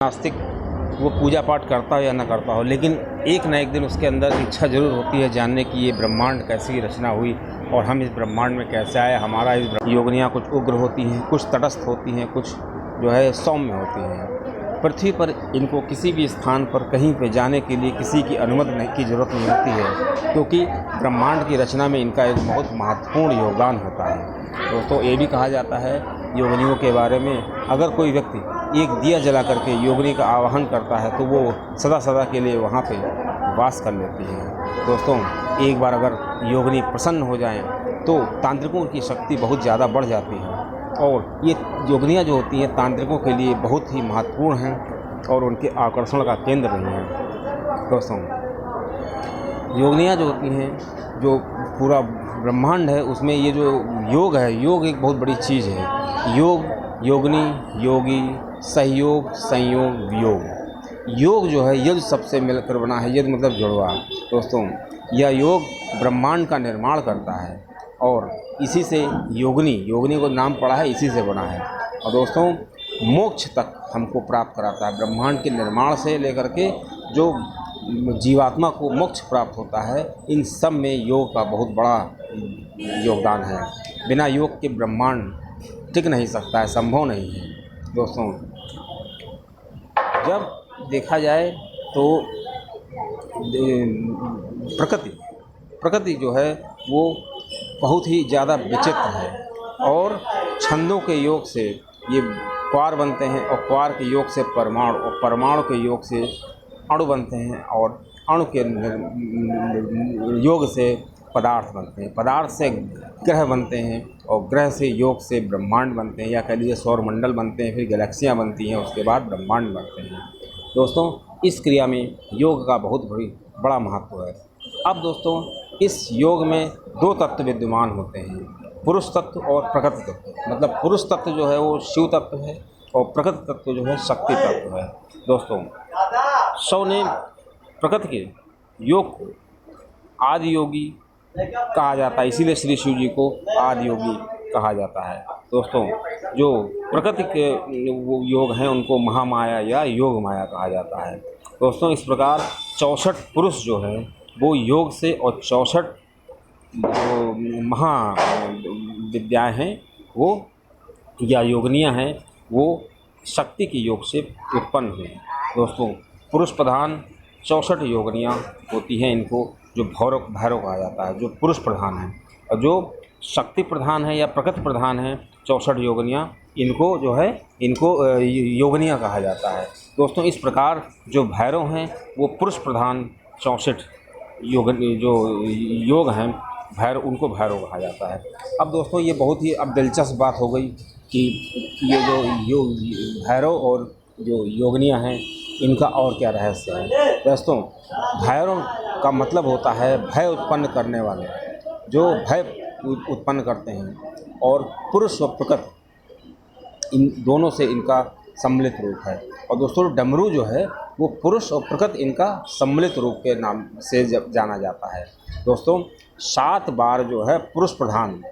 नास्तिक वो पूजा पाठ करता हो या ना करता हो, लेकिन एक ना एक दिन उसके अंदर इच्छा ज़रूर होती है जानने की ये ब्रह्मांड कैसी रचना हुई और हम इस ब्रह्मांड में कैसे आए। हमारा इस योगिनियाँ कुछ उग्र होती हैं, कुछ तटस्थ होती हैं, कुछ जो है सौम्य होती हैं। पृथ्वी पर इनको किसी भी स्थान पर कहीं पे जाने के लिए किसी की अनुमति की ज़रूरत नहीं होती है, क्योंकि ब्रह्मांड की रचना में इनका एक बहुत महत्वपूर्ण योगदान होता है। दोस्तों, ये भी कहा जाता है योगिनियों के बारे में, अगर कोई व्यक्ति एक दिया जला करके योगिनी का आवाहन करता है तो वो सदा सदा के लिए वहाँ पे वास कर लेती है। दोस्तों, एक बार अगर योगिनी प्रसन्न हो जाएं तो तांत्रिकों की शक्ति बहुत ज़्यादा बढ़ जाती है और ये योगिनियाँ जो होती हैं तांत्रिकों के लिए बहुत ही महत्वपूर्ण हैं और उनके आकर्षण का केंद्र रही हैं। दोस्तों, योगिनियाँ जो होती हैं, जो पूरा ब्रह्मांड है उसमें ये जो योग है, योग एक बहुत बड़ी चीज़ है। योग, योगिनी, योगी, सहयोग, संयोग, वियोग। योग जो है यज्ञ सबसे मिलकर बना है, यज्ञ मतलब जुड़वा। दोस्तों, यह योग ब्रह्मांड का निर्माण करता है और इसी से योगिनी को नाम पड़ा है, इसी से बना है। और दोस्तों, मोक्ष तक हमको प्राप्त कराता है। ब्रह्मांड के निर्माण से लेकर के जो जीवात्मा को मोक्ष प्राप्त होता है, इन सब में योग का बहुत बड़ा योगदान है। बिना योग के ब्रह्मांड टिक नहीं सकता है, संभव नहीं है। दोस्तों, जब देखा जाए तो प्रकृति जो है वो बहुत ही ज़्यादा विचित्र है और छंदों के योग से ये क्वार बनते हैं और क्वार के योग से परमाणु और परमाणु के योग से अणु बनते हैं और अणु के योग से पदार्थ बनते हैं, पदार्थ से ग्रह बनते हैं और ग्रह से योग से ब्रह्मांड बनते हैं, या कह लीजिए सौरमंडल बनते हैं, फिर गैलेक्सियाँ बनती हैं, उसके बाद ब्रह्मांड बनते हैं। दोस्तों, इस क्रिया में योग का बहुत बड़ा महत्व है। अब दोस्तों, इस योग में दो तत्व विद्यमान होते हैं, पुरुष तत्व और प्रकृति तत्व। मतलब पुरुष तत्व जो है वो शिव तत्व है और प्रकृति तत्व जो है शक्ति तत्व है। दोस्तों, शिव ने प्रकृति के योग को आदि योगी कहा जाता है, इसीलिए श्री शिव जी को आदि योगी कहा जाता है। दोस्तों, जो प्रकृति के वो योग हैं उनको महामाया या योग माया कहा जाता है। दोस्तों, इस प्रकार 64 पुरुष जो है वो योग से और 64 जो महाविद्याएँ हैं वो या योगनियाँ हैं वो शक्ति के योग से उत्पन्न हुई। दोस्तों, पुरुष प्रधान 64 योगनियाँ होती हैं, इनको जो भैरव कहा जाता है, जो पुरुष प्रधान है, और जो शक्ति प्रधान है या प्रकृति प्रधान है 64 योगनियाँ, इनको जो है इनको योगनियाँ कहा जाता है। दोस्तों, इस प्रकार जो भैरव हैं वो पुरुष प्रधान 64 योग हैं भैरव, उनको भैरव कहा जाता है। अब दोस्तों, ये बहुत ही अब दिलचस्प बात हो गई कि ये जो भैरव और जो योगनियाँ हैं इनका और क्या रहस्य है। दोस्तों, भैरव का मतलब होता है भय उत्पन्न करने वाले, जो भय उत्पन्न करते हैं, और पुरुष और प्रकृति इन दोनों से इनका सम्मिलित रूप है। और दोस्तों, डमरू जो है वो पुरुष और प्रकृति इनका सम्मिलित रूप के नाम से जाना जाता है। दोस्तों, 7 बार जो है पुरुष प्रधान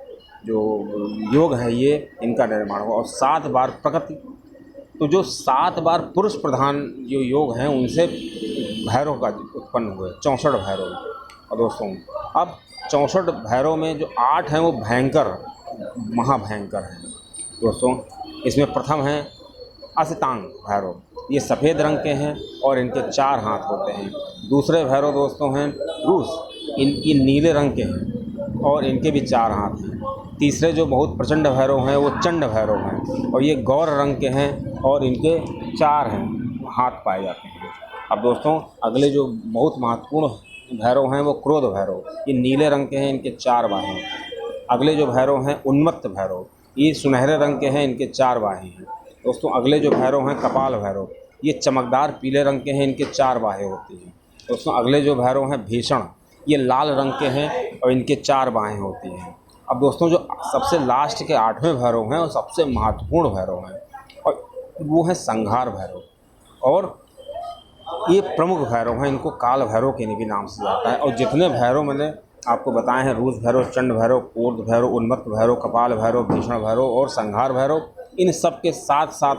जो योग है ये इनका निर्माण हुआ और 7 बार प्रकृति, तो जो 7 बार पुरुष प्रधान जो योग हैं उनसे भैरव का उत्पन्न हुए 64 भैरव। और दोस्तों, अब 64 भैरव में जो 8 हैं वो भयंकर महाभयंकर हैं। दोस्तों, इसमें प्रथम है असितांग भैरव, ये सफ़ेद रंग के हैं और इनके 4 हाथ होते हैं। दूसरे भैरव दोस्तों हैं रूस, इनकी नीले रंग के हैं और इनके भी 4 हाथ हैं। तीसरे जो बहुत प्रचंड भैरव हैं वो चंड भैरव हैं और ये गौर रंग के हैं और इनके 4 हाथ पाए जाते हैं। अब दोस्तों, अगले जो बहुत महत्वपूर्ण भैरव हैं वो क्रोध भैरव, ये नीले रंग के हैं, इनके 4 बाहें हैं। अगले जो भैरव हैं उन्मत्त भैरव, ये सुनहरे रंग के हैं, इनके 4 बाहें हैं। दोस्तों, अगले जो भैरव हैं कपाल भैरव, ये चमकदार पीले रंग के हैं, इनके 4 बाहें होती हैं। दोस्तों, अगले जो भैरव हैं भीषण, ये लाल रंग के हैं और इनके 4 बाहें होती हैं। अब दोस्तों, जो सबसे लास्ट के 8वें भैरव हैं और सबसे महत्वपूर्ण भैरव हैं और वो हैं संहार भैरव, और ये प्रमुख भैरव हैं, इनको काल भैरव के भी नाम से जाता है। और जितने भैरव मैंने आपको बताए हैं, रूस भैरव, चंड भैरव, क्रोध भैरव, उन्मत्त भैरव, कपाल भैरव, भीषण भैरव और संहार भैरव, इन सब के साथ साथ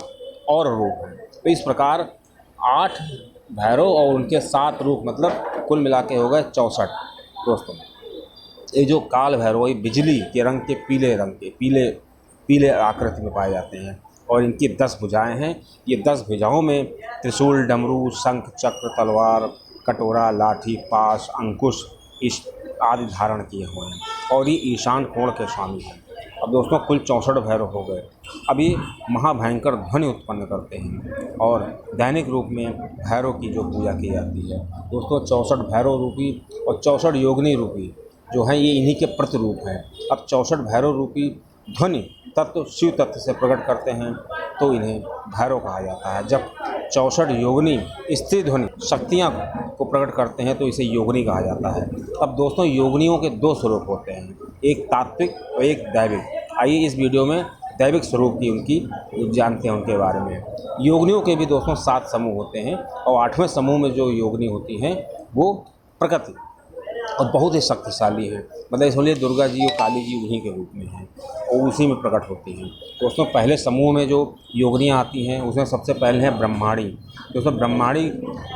और रूप हैं। तो इस प्रकार 8 भैरव और उनके 7 रूप, मतलब कुल मिला के हो गए 64 दोस्तों। ये जो काल भैरव ये बिजली के रंग के पीले आकृति में पाए जाते हैं और इनकी 10 भुजाएं हैं। ये 10 भुजाओं में त्रिशूल, डमरू, शंख, चक्र, तलवार, कटोरा, लाठी, पाश, अंकुश इस आदि धारण किए हुए हैं और ये ईशान कोण के स्वामी हैं। अब दोस्तों कुल 64 भैरव हो गए। अब ये महाभयंकर ध्वनि उत्पन्न करते हैं और दैनिक रूप में भैरव की जो पूजा की जाती है दोस्तों, 64 भैरव रूपी और 64 योगिनी रूपी जो हैं ये इन्हीं के प्रतिरूप हैं। अब 64 भैरव रूपी ध्वनि तत्व शिव तत्व से प्रकट करते हैं तो इन्हें भैरव कहा जाता है। जब 64 योगिनी स्त्री ध्वनि शक्तियाँ को प्रकट करते हैं तो इसे योगिनी कहा जाता है। अब दोस्तों योगिनियों के 2 स्वरूप होते हैं, एक तात्विक और एक दैविक। आइए इस वीडियो में दैविक स्वरूप की उनकी जानते हैं उनके बारे में। योगिनियों के भी दोस्तों 7 समूह होते हैं और 8वें समूह में जो योगिनी होती हैं वो प्रकृति और बहुत ही शक्तिशाली है। मतलब इसलिए दुर्गा जी और काली जी उन्हीं के रूप में हैं और उसी में प्रकट होती हैं। दोस्तों पहले समूह में जो योगिनियाँ आती हैं उसमें सबसे पहले है ब्रह्माणी। दोस्तों ब्रह्माणी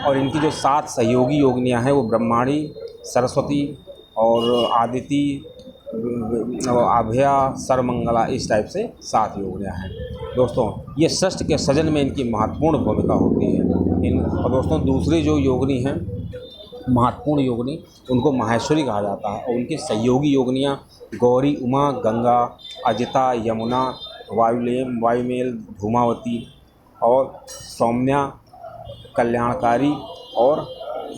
और इनकी जो 7 सहयोगी योगिनियाँ हैं वो ब्रह्माणी, सरस्वती और आदिति, अभया, सर्वमंगला, इस टाइप से 7 योगिनियाँ हैं। दोस्तों ये सृष्टि के सृजन में इनकी महत्वपूर्ण भूमिका होती है। और दोस्तों दूसरी जो योगिनी हैं महत्वपूर्ण योगिनी उनको माहेश्वरी कहा जाता है और उनकी सहयोगी योगिनियाँ गौरी, उमा, गंगा, अजिता, यमुना, वायुमेल, धूमावती और सौम्या, कल्याणकारी और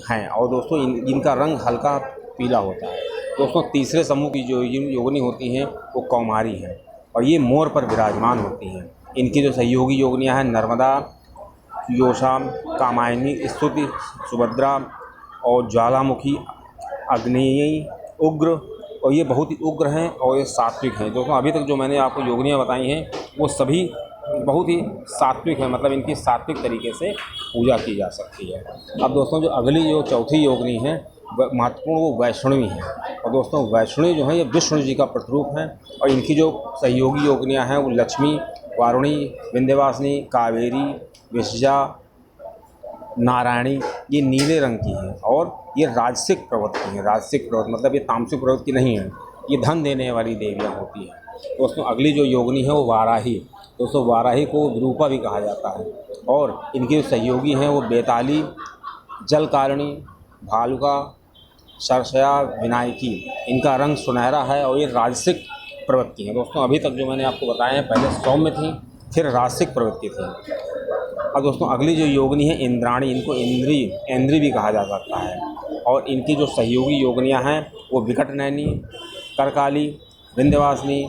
हैं। और दोस्तों इनका रंग हल्का पीला होता है। दोस्तों तीसरे समूह की जो योगिनी होती हैं वो कौमारी हैं और ये मोर पर विराजमान होती हैं। इनकी जो सहयोगी योगिनियाँ हैं नर्मदा, योषा, कामायनी, स्तुति, सुभद्रा और ज्वालामुखी, अग्नेयी, उग्र, और ये बहुत ही उग्र हैं और ये सात्विक हैं। दोस्तों अभी तक जो मैंने आपको योगिनियाँ बताई हैं वो सभी बहुत ही सात्विक हैं, मतलब इनकी सात्विक तरीके से पूजा की जा सकती है। अब दोस्तों जो अगली जो चौथी योगिनी है महत्वपूर्ण वो वैष्णवी हैं और दोस्तों वैष्णवी जो है ये विष्णु जी का प्रतिरूप हैं और इनकी जो सहयोगी योगिनियाँ हैं वो लक्ष्मी, वारुणी, विंध्यवासिनी, कावेरी, विषजा, नारायणी, ये नीले रंग की हैं और ये राजसिक प्रवृत्ति हैं। राजसिक प्रवृत्ति मतलब ये तामसिक प्रवृत्ति नहीं है, ये धन देने वाली देवियाँ होती हैं। दोस्तों अगली जो योगिनी है वो वाराही। दोस्तों वाराही को विरूपा भी कहा जाता है और इनके जो सहयोगी हैं वो बेताली, जलकारिणी, भालुका, सरसया, विनायकी। इनका रंग सुनहरा है और ये राजसिक प्रवृत्ति है। दोस्तों अभी तक जो मैंने आपको बताया है पहले सौम्य थी फिर राजसिक प्रवृत्ति थी। अब दोस्तों अगली जो योगिनी है इंद्राणी, इनको इंद्री भी कहा जा सकता है और इनकी जो सहयोगी योगिनियाँ हैं वो विकट नैनी, करकाली, विंध्यवासिनी,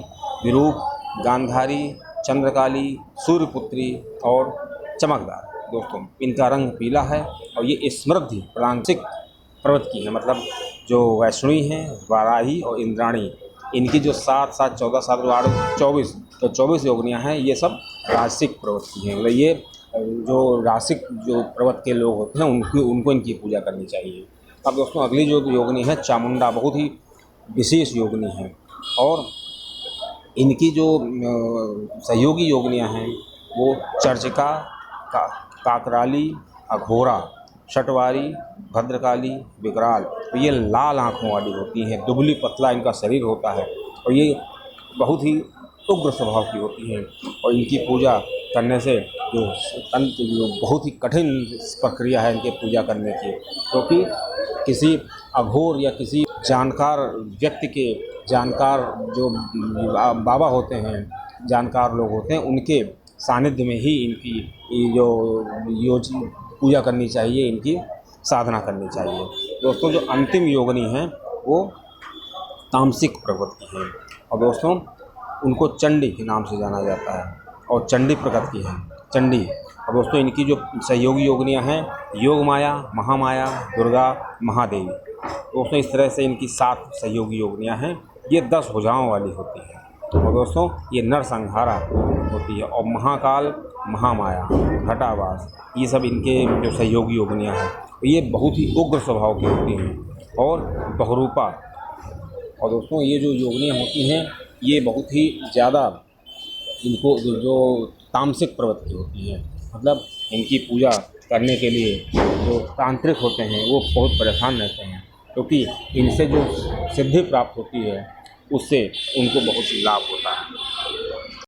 विरूप, गांधारी, चंद्रकाली, सूर्यपुत्री और चमकदार। दोस्तों इनका रंग पीला है और ये समृद्धि प्रांशिक प्रवृत्ति है। मतलब जो वैष्णवी हैं वाराही और इंद्राणी, इनकी जो 7, 7, 14, 7, 8, 24 तो 24 योगिनियाँ हैं ये सब राजसिक प्रवृत्ति हैं। मतलब ये जो राजसिक जो प्रवृत्ति के लोग होते हैं उनको इनकी पूजा करनी चाहिए। अब दोस्तों अगली जो योगिनी है चामुंडा, बहुत ही विशेष योगिनी है और इनकी जो सहयोगी योगिनियाँ हैं वो चर्चिका, काकराली, अघोरा, शटवारी, भद्रकाली, विकराल। तो ये लाल आँखों वाली होती हैं, दुबली पतला इनका शरीर होता है और ये बहुत ही उग्र स्वभाव की होती हैं और इनकी पूजा करने से जो बहुत ही कठिन प्रक्रिया है इनके पूजा करने की, क्योंकि किसी अघोर या किसी जानकार व्यक्ति के जानकार जो बाबा होते हैं, जानकार लोग होते हैं, उनके सानिध्य में ही इनकी जो पूजा करनी चाहिए, इनकी साधना करनी चाहिए। दोस्तों जो अंतिम योगिनी हैं वो तामसिक प्रवृत्ति है और दोस्तों उनको चंडी के नाम से जाना जाता है और चंडी प्रकृति है, चंडी। और दोस्तों इनकी जो सहयोगी योगिनियाँ हैं योग माया, महामाया, दुर्गा, महादेवी। दोस्तों इस तरह से इनकी 7 सहयोगी योगिनियाँ हैं। ये 10 भुजाओं वाली होती है और दोस्तों ये नरसंहारा होती है और महाकाल, महामाया, घटावास, ये सब इनके जो सहयोगी योगिनियाँ हैं ये बहुत ही उग्र स्वभाव की होती हैं और बहुरूपा। और दोस्तों ये जो योगिनियाँ होती हैं ये बहुत ही ज़्यादा इनको जो तामसिक प्रवृत्ति होती है, मतलब इनकी पूजा करने के लिए जो तांत्रिक होते हैं वो बहुत परेशान रहते हैं, क्योंकि इनसे जो सिद्धि प्राप्त होती है उससे उनको बहुत लाभ होता है।